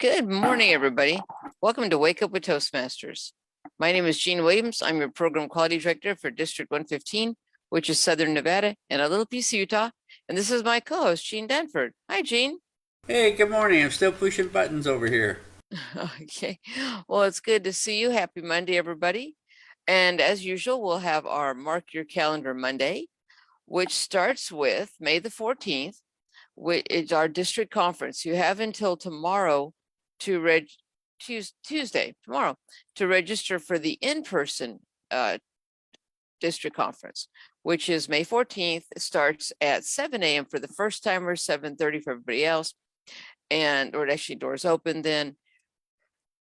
Good morning, everybody. Welcome to Wake Up with Toastmasters. My name is Jean Williams. I'm your Program Quality Director for District 115, which is Southern Nevada and a little piece of Utah. And this is my co-host, Jean Denford. Hi, Jean. Hey, good morning. I'm still pushing buttons over here. Okay. Well, it's good to see you. Happy Monday, everybody. And as usual, we'll have our Mark Your Calendar Monday, which starts with May the 14th, which is our district conference. You have until tomorrow to Tuesday, tomorrow, to register for the in-person district conference, which is May 14th. It starts at 7 a.m. for the first timers, 7:30 for everybody else. Or actually doors open then.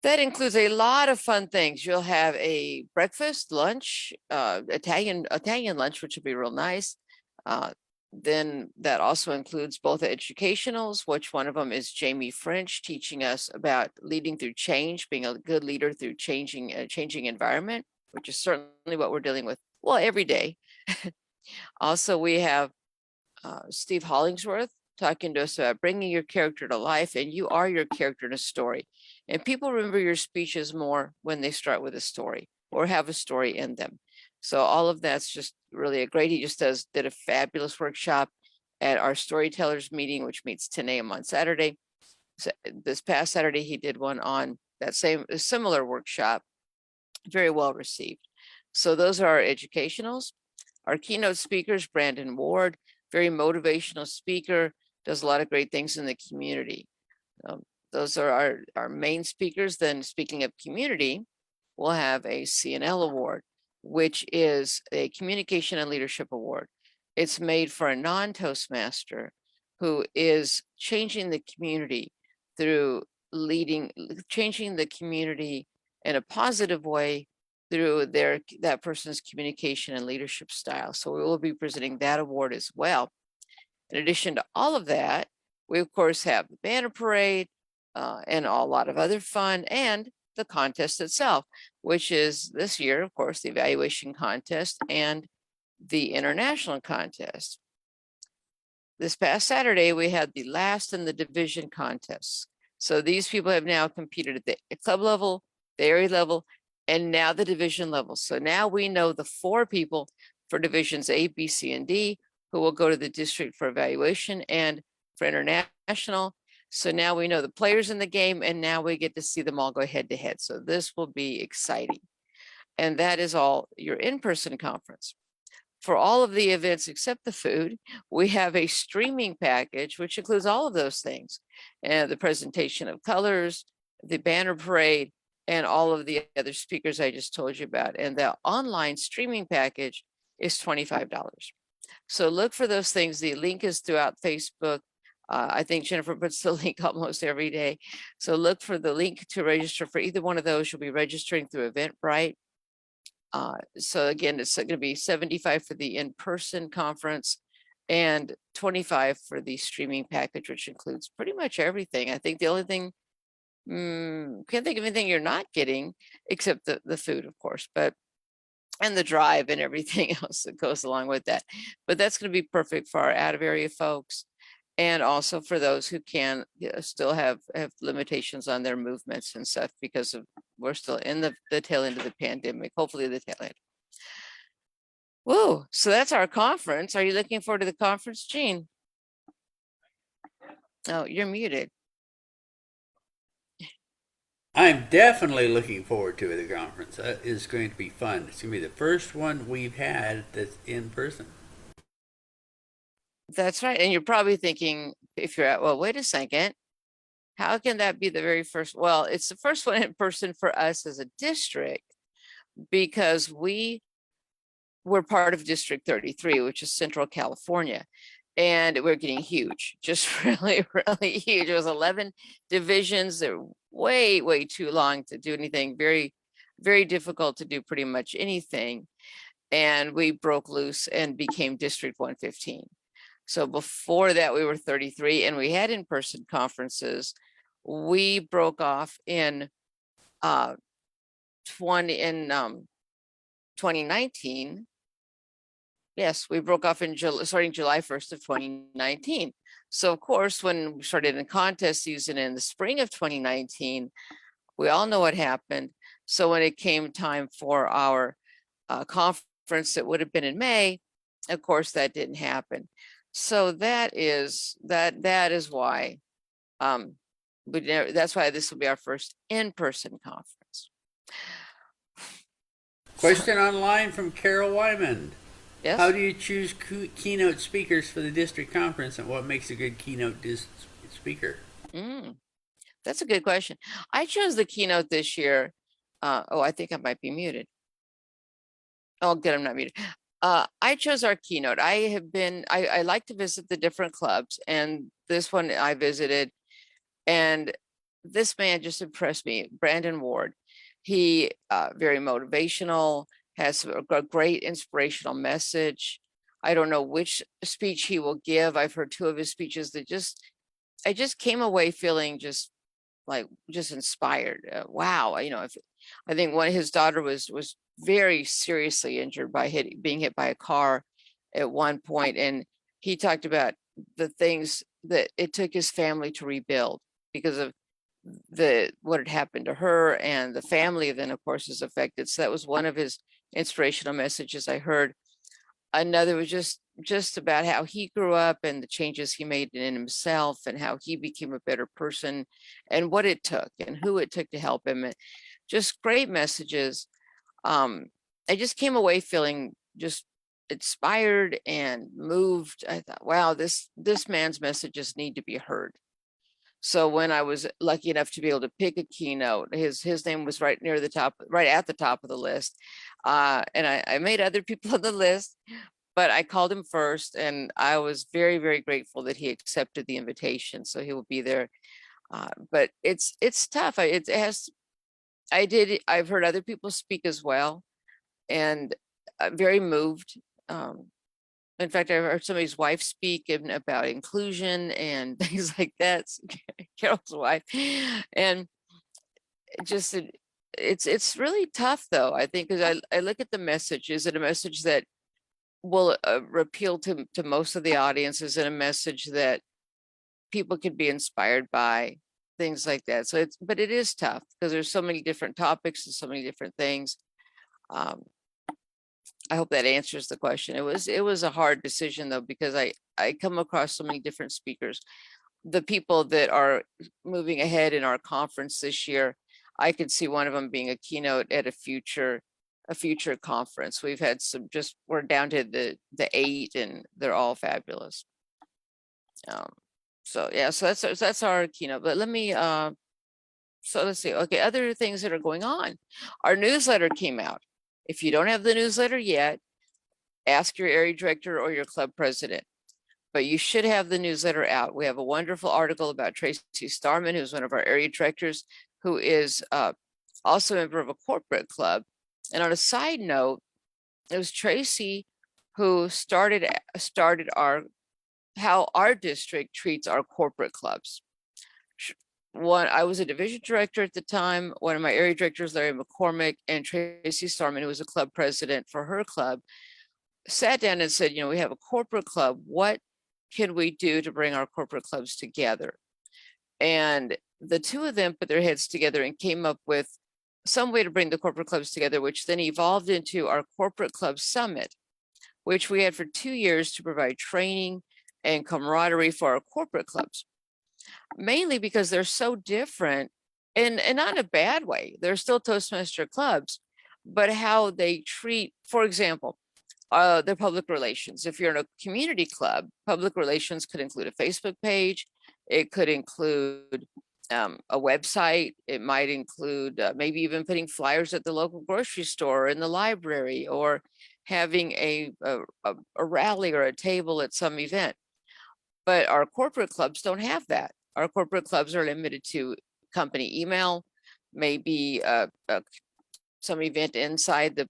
That includes a lot of fun things. You'll have a breakfast, lunch, Italian lunch, which will be real nice. Then that also includes both educationals, which one of them is Jamie French teaching us about leading through change, being a good leader through changing environment, which is certainly what we're dealing with, well, every day. Also, we have Steve Hollingsworth talking to us about bringing your character to life, and you are your character in a story. And people remember your speeches more when they start with a story or have a story in them. So all of that's just really a great. He just did a fabulous workshop at our storytellers meeting, which meets 10 a.m. on Saturday. So this past Saturday, he did one on that similar workshop, very well received. So those are our educationals. Our keynote speakers, Brandon Ward, very motivational speaker, does a lot of great things in the community. Those are our main speakers. Then speaking of community, we'll have a CNL award, which is a communication and leadership award. It's made for a non-Toastmaster who is changing the community through changing the community in a positive way through that person's communication and leadership style. So we will be presenting that award as well. In addition to all of that, we of course have the banner parade and a lot of other fun, and the contest itself, which is this year, of course, the evaluation contest and the international contest. This past Saturday, we had the last in the division contests. So these people have now competed at the club level, the area level, and now the division level. So now we know the 4 people for divisions A, B, C, and D who will go to the district for evaluation and for international. So now we know the players in the game, and now we get to see them all go head to head. So this will be exciting. And that is all your in-person conference. For all of the events except the food, we have a streaming package, which includes all of those things, and the presentation of colors, the banner parade, and all of the other speakers I just told you about. And the online streaming package is $25. So look for those things. The link is throughout Facebook. I think Jennifer puts the link almost every day. So look for the link to register for either one of those. You'll be registering through Eventbrite. So again, it's going to be $75 for the in-person conference and $25 for the streaming package, which includes pretty much everything. I think the only thing, can't think of anything you're not getting except the food, of course, and the drive and everything else that goes along with that. But that's going to be perfect for our out-of-area folks, and also for those who can still have limitations on their movements and stuff, because we're still in the tail end of the pandemic, hopefully the tail end. Whoa, so that's our conference. Are you looking forward to the conference, Jean? Oh, you're muted. I'm definitely looking forward to the conference. That is going to be fun. It's going to be the first one we've had that's in person. That's right. And you're probably thinking, if you're at, well, wait a second, how can that be the very first? Well, it's the first one in person for us as a district, because we were part of District 33, which is Central California. And we're getting huge, just really, really huge. It was 11 divisions. They're way, way too long to do anything. Very, very difficult to do pretty much anything. And we broke loose and became District 115. So before that, we were 33, and we had in-person conferences. We broke off in 2019. Yes, we broke off starting July 1st of 2019. So of course, when we started in contest season in the spring of 2019, we all know what happened. So when it came time for our conference that would have been in May, of course, that didn't happen. So that is why that's why this will be our first in-person conference. Question online from Carol Wyman. Yes. How do you choose keynote speakers for the district conference, and what makes a good keynote speaker? That's a good question. I chose the keynote this year. I think I might be muted. Oh, good, I'm not muted. I chose our keynote. I like to visit the different clubs, and this one I visited, and this man just impressed me, Brandon Ward. He very motivational, has a great inspirational message. I don't know which speech he will give. I've heard two of his speeches that I just came away feeling just inspired. Wow, I think one of his daughter was very seriously injured by being hit by a car at one point, and he talked about the things that it took his family to rebuild because of what had happened to her, and the family then of course is affected. So that was one of his inspirational messages I heard. Another was just about how he grew up and the changes he made in himself and how he became a better person and what it took and who it took to help him. And just great messages. I just came away feeling just inspired and moved. I thought, wow, this man's messages need to be heard. So when I was lucky enough to be able to pick a keynote, his name was right at the top of the list. And I made other people on the list, but I called him first, and I was very, very grateful that he accepted the invitation. So he will be there. But it's tough. I've heard other people speak as well, and I'm very moved. In fact, I heard somebody's wife speak about inclusion and things like that. Carol's wife, and it's really tough though. I think because I look at the message. Is it a message that will appeal to most of the audience? Is it a message that people could be inspired by? Things like that. So but it is tough because there's so many different topics and so many different things. I hope that answers the question. It was a hard decision though, because I come across so many different speakers. The people that are moving ahead in our conference this year, I could see one of them being a keynote at a future conference. We've had we're down to the 8, and they're all fabulous. So yeah, so that's our keynote. But so let's see. Okay, other things that are going on. Our newsletter came out. If you don't have the newsletter yet, ask your area director or your club president. But you should have the newsletter out. We have a wonderful article about Tracy Starman, who's one of our area directors, who is also a member of a corporate club. And on a side note, it was Tracy who started how our district treats our corporate clubs. I was a division director at the time. One of my area directors, Larry McCormick, and Tracy Starman, who was a club president for her club, sat down and said, we have a corporate club. What can we do to bring our corporate clubs together? And the two of them put their heads together and came up with some way to bring the corporate clubs together, which then evolved into our corporate club summit, which we had for 2 years to provide training and camaraderie for our corporate clubs, mainly because they're so different, and not in a bad way. They're still Toastmaster clubs, but how they treat, for example, their public relations. If you're in a community club, public relations could include a Facebook page. It could include a website. It might include maybe even putting flyers at the local grocery store or in the library, or having a rally or a table at some event. But our corporate clubs don't have that. Our corporate clubs are limited to company email, maybe some event inside the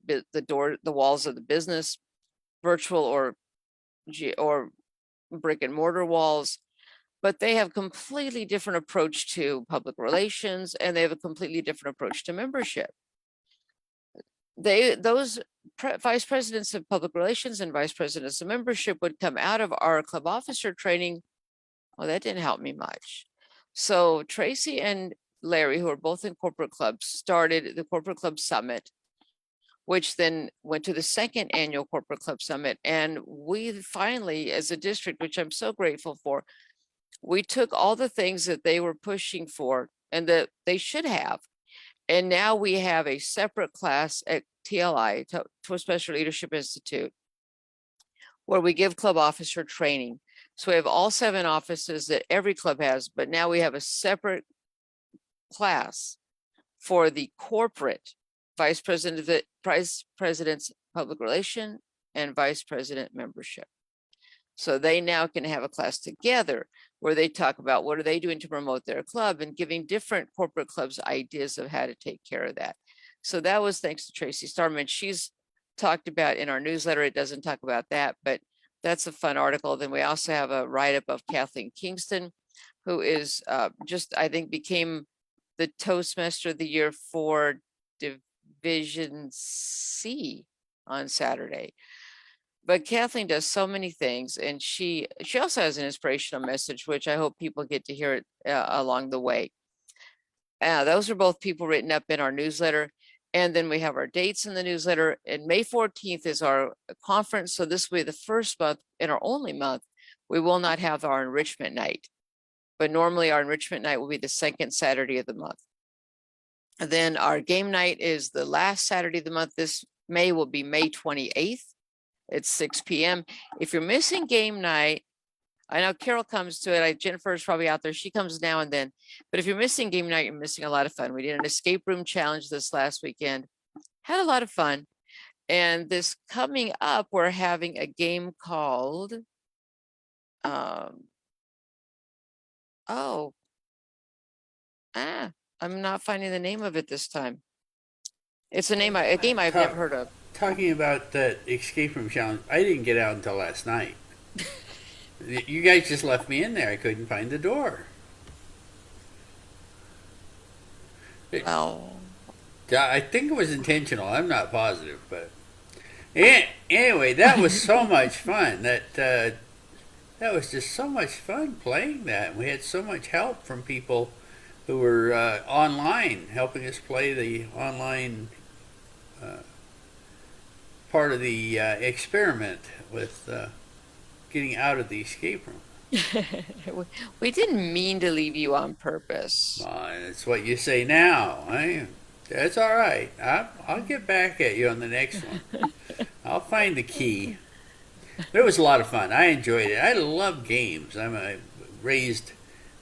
walls of the business, virtual or brick and mortar walls. But they have completely different approach to public relations, and they have a completely different approach to membership. Those vice presidents of public relations and vice presidents of membership would come out of our club officer training Well, that didn't help me much. So Tracy and Larry, who are both in corporate clubs, started the Corporate Club Summit, which then went to the second annual Corporate Club Summit. And we finally, as a district, which I'm so grateful for, we took all the things that they were pushing for and that they should have. And now we have a separate class at TLI, Toastmasters Leadership Institute, where we give club officer training. So we have all 7 offices that every club has, but now we have a separate class for the corporate vice president's public relation and vice president membership. So they now can have a class together where they talk about what are they doing to promote their club and giving different corporate clubs ideas of how to take care of that. So that was thanks to Tracy Starman. She's talked about in our newsletter. It doesn't talk about that, but that's a fun article. Then we also have a write-up of Kathleen Kingston, who is just, I think, became the Toastmaster of the Year for Division C on Saturday. But Kathleen does so many things, and she also has an inspirational message, which I hope people get to hear it along the way. Those are both people written up in our newsletter. And then we have our dates in the newsletter. And May 14th is our conference. So this will be the first month and our only month we will not have our enrichment night. But normally our enrichment night will be the second Saturday of the month. And then our game night is the last Saturday of the month. This May will be May 28th. It's 6 p.m. If you're missing game night, I know Carol comes to it. Jennifer is probably out there. She comes now and then. But if you're missing game night, you're missing a lot of fun. We did an escape room challenge this last weekend. Had a lot of fun. And this coming up, we're having a game called, I'm not finding the name of it this time. It's a game I've never heard of. Talking about that escape room challenge, I didn't get out until last night. You guys just left me in there. I couldn't find the door. Oh. I think it was intentional. I'm not positive, but anyway, that was so much fun. That was just so much fun playing that. We had so much help from people who were online, helping us play the online part of the experiment with getting out of the escape room. We didn't mean to leave you on purpose. That's what you say now. That's all right. I'll get back at you on the next one. I'll find the key. But it was a lot of fun. I enjoyed it. I love games. I'm raised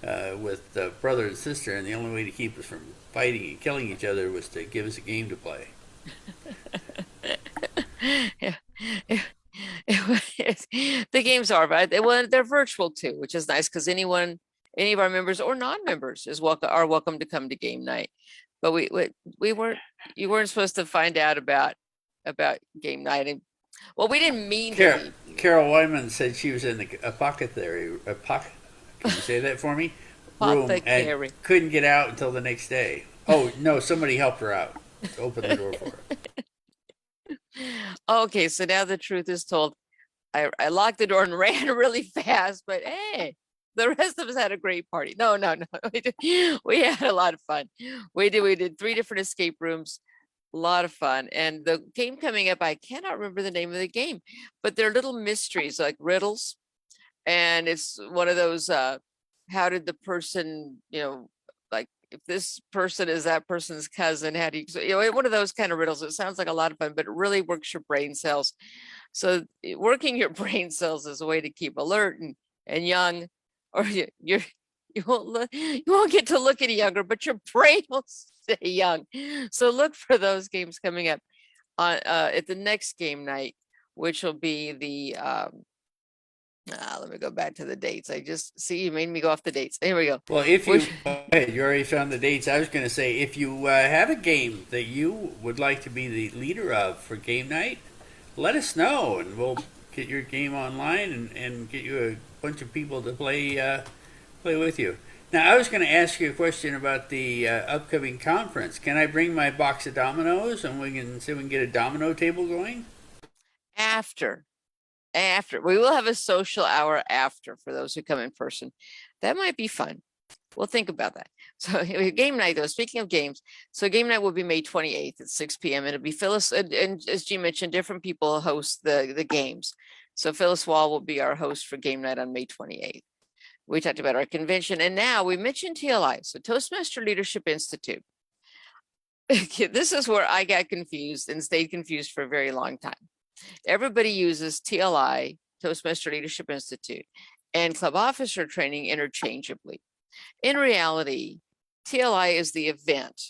with brother and sister, and the only way to keep us from fighting and killing each other was to give us a game to play. Yeah. The games are, but they're virtual too, which is nice because any of our members or non-members are welcome to come to game night. But you weren't supposed to find out about game night. And, well, we didn't mean to. Carol Wyman said she was in the apothecary. Can you say that for me? Room and couldn't get out until the next day. Oh no, somebody helped her out. Open the door for her. Okay, so now the truth is told. I locked the door and ran really fast, but hey, the rest of us had a great party. No. We had a lot of fun. We did 3 different escape rooms, a lot of fun. And the game coming up, I cannot remember the name of the game, but they're little mysteries like riddles. And it's one of those, how did the person, like if this person is that person's cousin, how do you, one of those kind of riddles. It sounds like a lot of fun, but it really works your brain cells. So working your brain cells is a way to keep alert and young, or you won't get to look any younger, but your brain will stay young. So look for those games coming up on at the next game night, which will be the let me go back to the dates. I just see you made me go off the dates. Here we go. Well, if you you already found the dates. I was going to say, if you have a game that you would like to be the leader of for game night, let us know, and we'll get your game online and get you a bunch of people to play with you. Now, I was going to ask you a question about the upcoming conference. Can I bring my box of dominoes and we can see if we can get a domino table going? After we will have a social hour after for those who come in person. That might be fun. We'll think about that. So game night, though, speaking of games, so game night will be May 28th at 6 p.m. It'll be Phyllis, and as G mentioned, different people host the games. So Phyllis Wall will be our host for game night on May 28th. We talked about our convention, and now we mentioned TLI, so Toastmaster Leadership Institute. This is where I got confused and stayed confused for a very long time. Everybody uses TLI, Toastmaster Leadership Institute, and club officer training interchangeably. In reality, TLI is the event.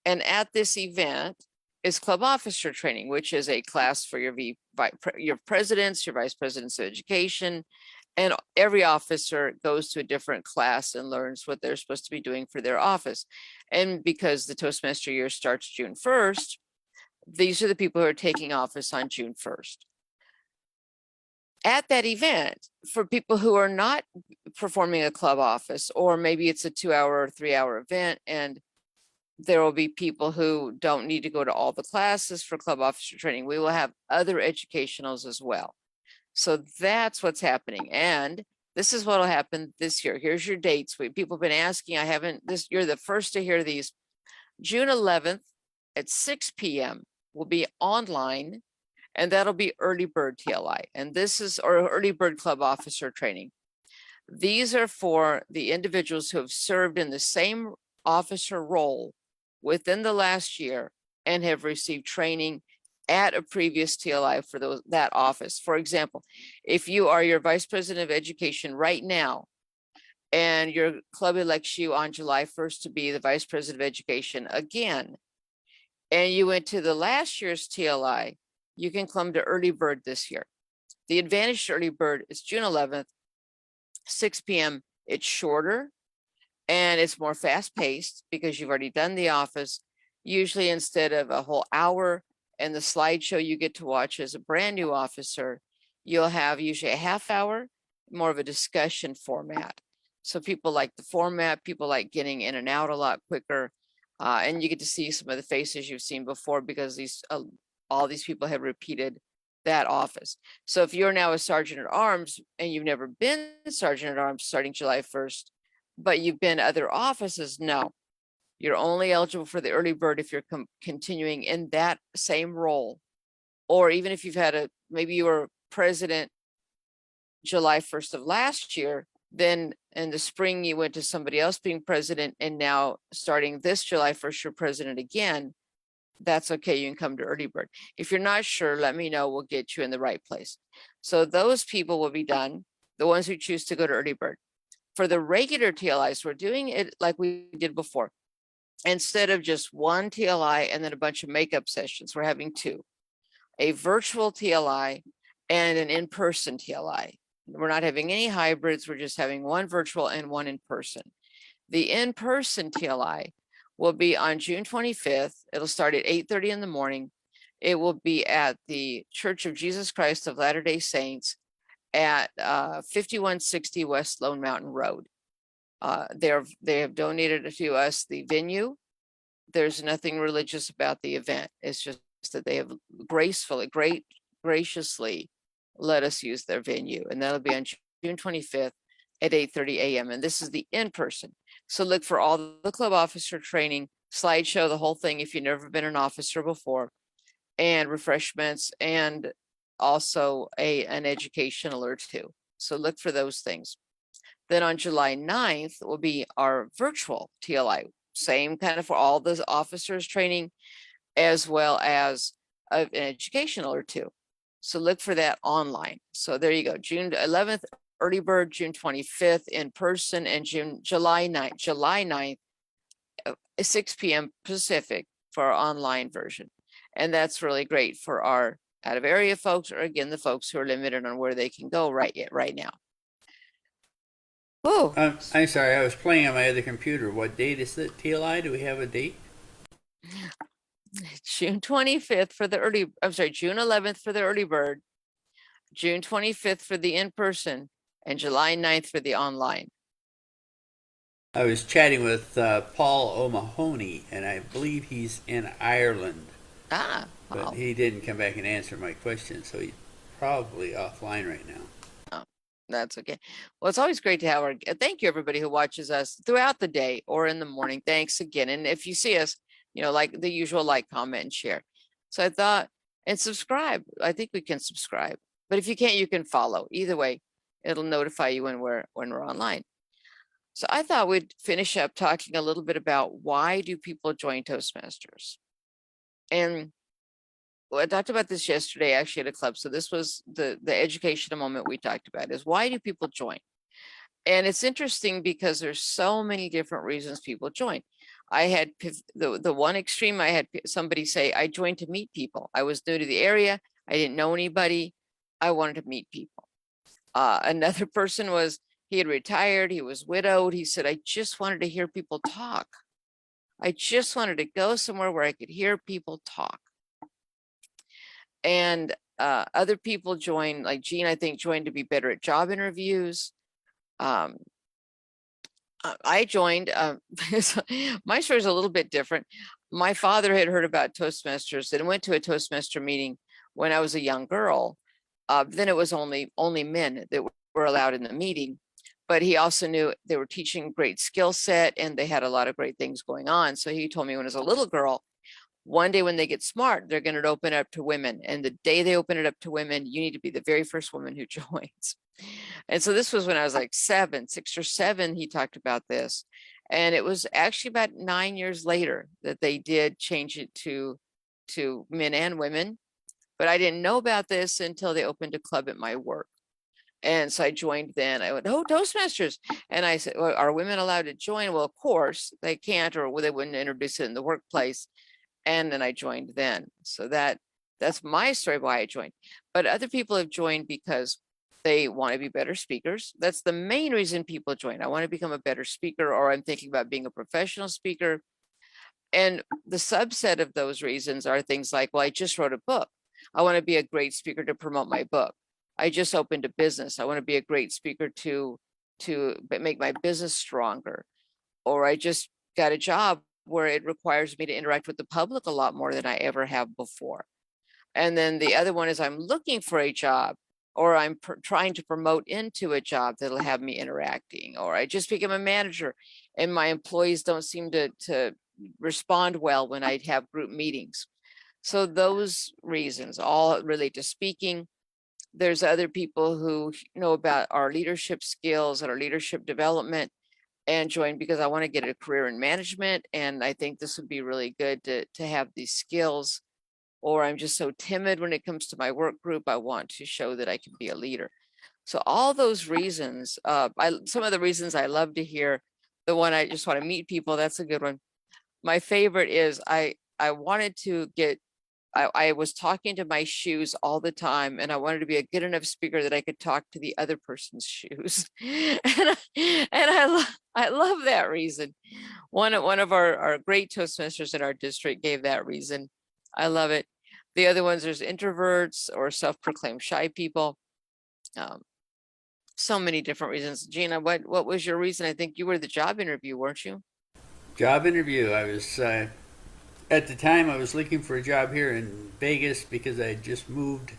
And at this event is club officer training, which is a class for your presidents, your vice presidents of education, and every officer goes to a different class and learns what they're supposed to be doing for their office. And because the Toastmaster year starts June 1st, these are the people who are taking office on June 1st. At that event, for people who are not performing a club office, or maybe it's a 2-hour or 3-hour event, and there will be people who don't need to go to all the classes for club officer training, we will have other educationals as well. So that's what's happening. And this is what will happen this year. Here's your dates. People have been asking, you're the first to hear these. June 11th at 6 p.m. will be online, and that'll be early bird TLI. And this is our early bird club officer training. These are for the individuals who have served in the same officer role within the last year and have received training at a previous TLI for that office. For example, if you are your vice president of education right now, and your club elects you on July 1st to be the vice president of education again, and you went to the last year's TLI, you can come to early bird this year. The advantage to early bird is June 11th, 6 p.m. It's shorter and it's more fast paced because you've already done the office. Usually instead of a whole hour and the slideshow you get to watch as a brand new officer, you'll have usually a half hour, more of a discussion format. So people like the format, people like getting in and out a lot quicker. And you get to see some of the faces you've seen before because all these people have repeated that office. So if you're now a sergeant at arms and you've never been sergeant at arms starting July 1st, but you've been other offices, no, you're only eligible for the early bird if you're continuing in that same role. Or even if you've had maybe you were president July 1st of last year, then in the spring you went to somebody else being president, and now starting this July 1st, you're president again. That's okay. You can come to early bird. If you're not sure, let me know. We'll get you in the right place. So those people will be done, the ones who choose to go to early bird. For the regular TLIs, we're doing it like we did before. Instead of just one TLI and then a bunch of makeup sessions, we're having two, a virtual TLI and an in-person TLI. We're not having any hybrids. We're just having one virtual and one in person. The in-person TLI will be on June 25th. It'll start at 8:30 in the morning. It will be at the Church of Jesus Christ of Latter-day Saints at 5160 West Lone Mountain Road. They have donated to us the venue. There's nothing religious about the event. It's just that they have graciously let us use their venue, and that'll be on June 25th at 8:30 a.m. And this is the in-person. So look for all the club officer training, slideshow, the whole thing if you've never been an officer before, and refreshments, and also an educational or two. So look for those things. Then on July 9th will be our virtual TLI, same kind of for all the officers training, as well as an educational or two. So look for that online. So there you go. June 11th, early bird, June 25th in person, and July 9th, 6 p.m. Pacific for our online version. And that's really great for our out of area folks, or again, the folks who are limited on where they can go right now. Oh, I'm sorry, I was playing on my other computer. What date is the TLI? Do we have a date? June 25th for the June 11th for the early bird, June 25th for the in-person, and July 9th for the online. I was chatting with Paul O'Mahony, and I believe he's in Ireland. Wow. But he didn't come back and answer my question, so he's probably offline right now. That's okay. Well, it's always great to have our, thank you everybody who watches us throughout the day or in the morning. Thanks again. And if you see us, like the usual, like, comment, and share. So I thought, and subscribe. I think we can subscribe, but if you can't, you can follow. Either way, it'll notify you when we're online. So I thought we'd finish up talking a little bit about why do people join Toastmasters? And I talked about this yesterday actually at a club. So this was the educational moment we talked about, is why do people join? And it's interesting because there's so many different reasons people join. I had the one extreme, I had somebody say, I joined to meet people. I was new to the area. I didn't know anybody. I wanted to meet people. Another person was, he had retired. He was widowed. He said, I just wanted to hear people talk. I just wanted to go somewhere where I could hear people talk. And other people join, like Jean, I think, joined to be better at job interviews. I joined, my story is a little bit different. My father had heard about Toastmasters and went to a Toastmaster meeting when I was a young girl. Then it was only men that were allowed in the meeting, but he also knew they were teaching great skill set and they had a lot of great things going on. So he told me when I was a little girl, one day when they get smart, they're going to open it up to women. And the day they open it up to women, you need to be the very first woman who joins. And so this was when I was like 6 or 7, he talked about this. And it was actually about 9 years later that they did change it to men and women. But I didn't know about this until they opened a club at my work. And so I joined then. I went, oh, Toastmasters. And I said, well, are women allowed to join? Well, of course they can't, or they wouldn't introduce it in the workplace. And then I joined then. So that's my story why I joined. But other people have joined because they want to be better speakers. That's the main reason people join. I want to become a better speaker, or I'm thinking about being a professional speaker. And the subset of those reasons are things like, well, I just wrote a book. I want to be a great speaker to promote my book. I just opened a business. I want to be a great speaker to make my business stronger. Or I just got a job where it requires me to interact with the public a lot more than I ever have before. And then the other one is I'm looking for a job, or I'm trying to promote into a job that'll have me interacting, or I just became a manager and my employees don't seem to respond well when I have group meetings. So those reasons all relate to speaking. There's other people who know about our leadership skills and our leadership development and join because I want to get a career in management. And I think this would be really good to have these skills. Or I'm just so timid when it comes to my work group. I want to show that I can be a leader. So all those reasons, some of the reasons I love to hear, the one I just want to meet people, that's a good one. My favorite is I wanted to get, I was talking to my shoes all the time, and I wanted to be a good enough speaker that I could talk to the other person's shoes. I love that reason. One of our great Toastmasters in our district gave that reason. I love it. The other ones, there's introverts or self-proclaimed shy people. So many different reasons. Gina, what was your reason? I think you were the job interview, weren't you? Job interview. I was at the time I was looking for a job here in Vegas because I had just moved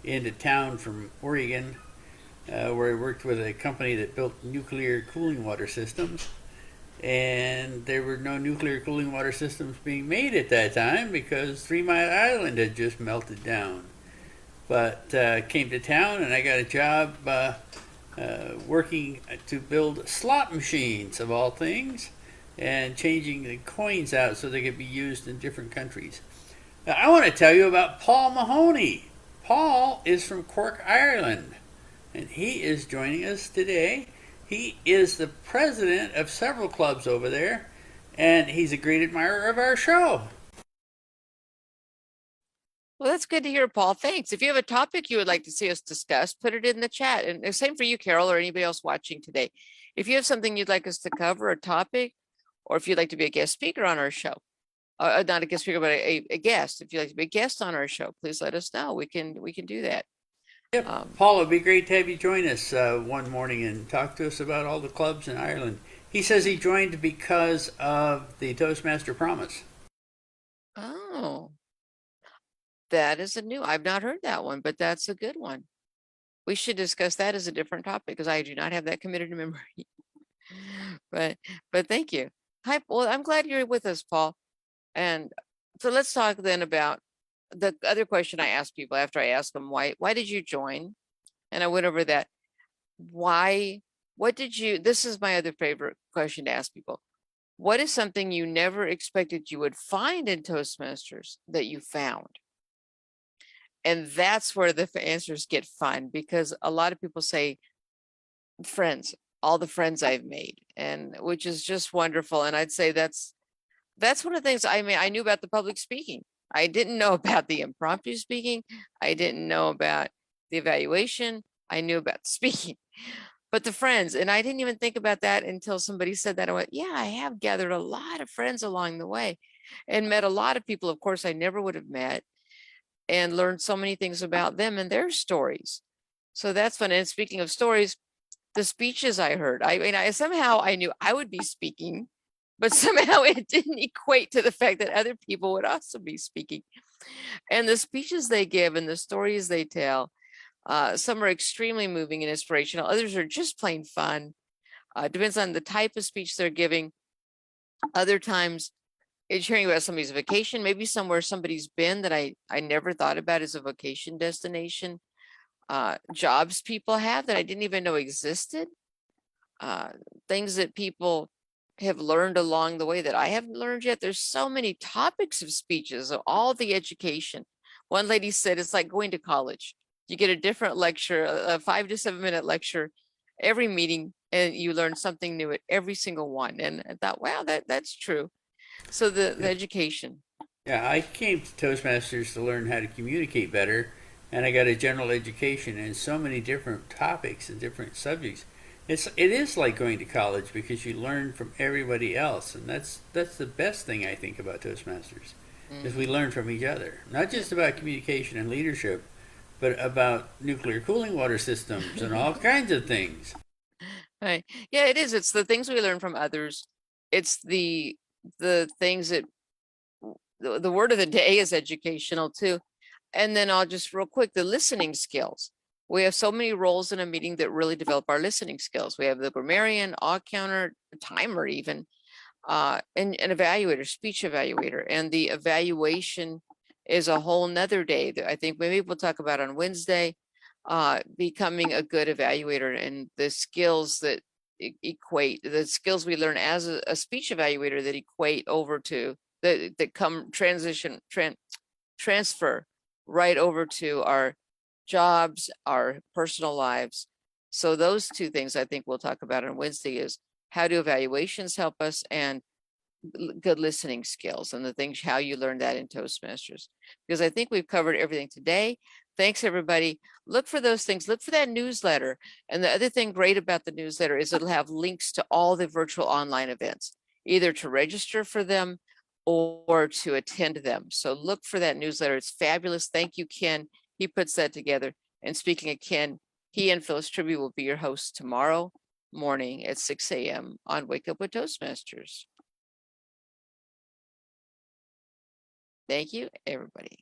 into town from Oregon, where I worked with a company that built nuclear cooling water systems. And there were no nuclear cooling water systems being made at that time because 3 Mile Island had just melted down. But came to town and I got a job working to build slot machines, of all things, and changing the coins out so they could be used in different countries. Now, I want to tell you about Paul Mahoney. Paul is from Cork, Ireland, and he is joining us today. He is the president of several clubs over there, and he's a great admirer of our show. Well, that's good to hear, Paul. Thanks. If you have a topic you would like to see us discuss, put it in the chat. And the same for you, Carol, or anybody else watching today. If you have something you'd like us to cover, a topic, or if you'd like to be a guest speaker on our show, not a guest speaker, but a guest. If you'd like to be a guest on our show, please let us know. We can do that. Yep. Paul, it'd be great to have you join us one morning and talk to us about all the clubs in Ireland. He says he joined because of the Toastmaster Promise. Oh, that is a new, I've not heard that one, but that's a good one. We should discuss that as a different topic because I do not have that committed to memory. but thank you. Hi, well, I'm glad you're with us, Paul. And so let's talk then about the other question I asked people after I asked them why did you join? And I went over that. Why, what did you, this is my other favorite question to ask people. What is something you never expected you would find in Toastmasters that you found? And that's where the answers get fun because a lot of people say friends, all the friends I've made, and which is just wonderful. And I'd say that's one of the things I knew about the public speaking. I didn't know about the impromptu speaking. I didn't know about the evaluation. I knew about speaking, but the friends, and I didn't even think about that until somebody said that. I went, yeah, I have gathered a lot of friends along the way and met a lot of people, of course, I never would have met, and learned so many things about them and their stories. So that's fun. And speaking of stories, the speeches I heard, I mean, somehow I knew I would be speaking, but somehow it didn't equate to the fact that other people would also be speaking. And the speeches they give and the stories they tell, some are extremely moving and inspirational. Others are just plain fun. Depends on the type of speech they're giving. Other times it's hearing about somebody's vacation, maybe somewhere somebody's been that I never thought about as a vacation destination. Jobs people have that I didn't even know existed. Things that people have learned along the way that I haven't learned yet. There's so many topics of speeches of all the education. One lady said it's like going to college. You get a different lecture, a 5 to 7 minute lecture every meeting, and you learn something new at every single one. And I thought, wow, that's true. So the education. Yeah, I came to Toastmasters to learn how to communicate better, and I got a general education in so many different topics and different subjects. It is like going to college because you learn from everybody else, and that's the best thing I think about Toastmasters, is we learn from each other, not just about communication and leadership, but about nuclear cooling water systems and all kinds of things. Right. Yeah, it is. It's the things we learn from others. It's the things that the word of the day is educational too. And then I'll just real quick, the listening skills. We have so many roles in a meeting that really develop our listening skills. We have the grammarian, all counter, timer even, and an evaluator, speech evaluator. And the evaluation is a whole nother day that I think maybe we'll talk about on Wednesday, becoming a good evaluator and the skills that equate, the skills we learn as a speech evaluator that equate over to that come transfer right over to our jobs, our personal lives. So those two things I think we'll talk about on Wednesday is how do evaluations help us, and good listening skills, and the things, how you learn that in Toastmasters. Because I think we've covered everything today. Thanks, everybody. Look for those things. Look for that newsletter. And the other thing great about the newsletter is it'll have links to all the virtual online events, either to register for them or to attend them. So look for that newsletter. It's fabulous. Thank you, Ken. He puts that together. And speaking of Ken, he and Phyllis Tribute will be your hosts tomorrow morning at 6 a.m. on Wake Up with Toastmasters. Thank you, everybody.